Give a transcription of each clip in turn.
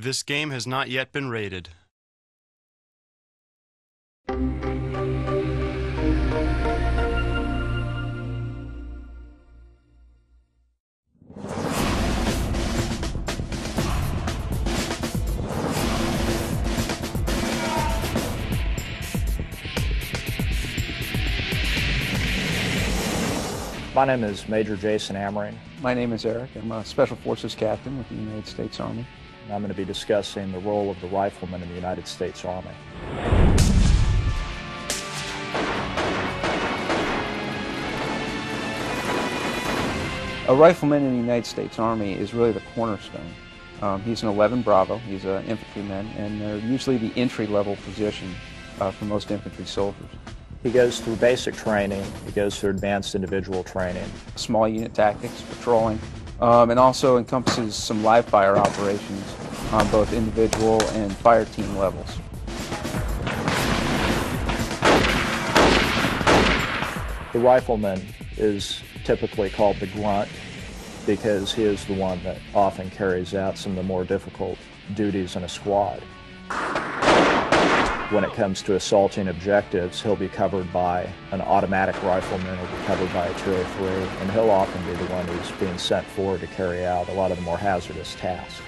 This game has not yet been rated. My name is Major Jason Amering. My name is Eric. I'm a Special Forces Captain with the United States Army. And I'm going to be discussing the role of the Rifleman in the United States Army. A rifleman in the United States Army is really the cornerstone. He's an 11 Bravo, he's an infantryman, and they're usually the entry-level position for most infantry soldiers. He goes through basic training, he goes through advanced individual training. Small unit tactics, patrolling, and also encompasses some live fire operations on both individual and fire team levels. The rifleman is typically called the grunt because he is the one that often carries out some of the more difficult duties in a squad. When it comes to assaulting objectives, he'll be covered by an automatic rifleman, he'll be covered by a 203, and he'll often be the one who's being sent forward to carry out a lot of the more hazardous tasks.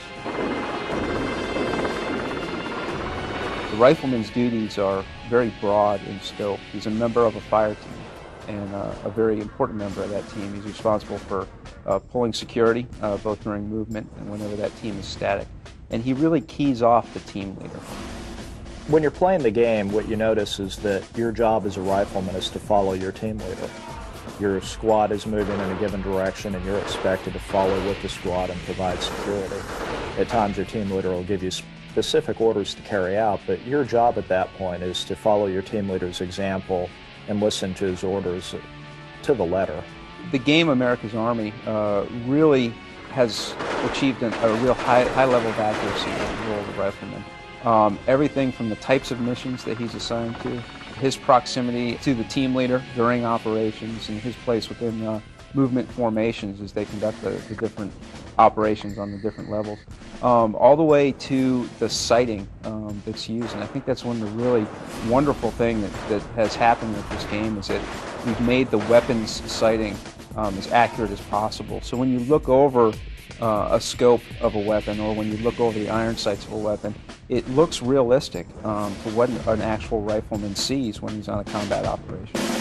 The rifleman's duties are very broad in scope. He's a member of a fire team and a very important member of that team. He's responsible for pulling security, both during movement and whenever that team is static. And he really keys off the team leader. When you're playing the game, what you notice is that your job as a rifleman is to follow your team leader. Your squad is moving in a given direction and you're expected to follow with the squad and provide security. At times your team leader will give you specific orders to carry out, but your job at that point is to follow your team leader's example and listen to his orders to the letter. The game America's Army really has achieved a real high level of accuracy in the role of the rifleman. Everything from the types of missions that he's assigned to, his proximity to the team leader during operations, and his place within movement formations as they conduct the different operations on the different levels, all the way to the sighting that's used. And I think that's one of the really wonderful things that has happened with this game is that we've made the weapons sighting as accurate as possible. So when you look over a scope of a weapon, or when you look over the iron sights of a weapon, it looks realistic to what an actual rifleman sees when he's on a combat operation.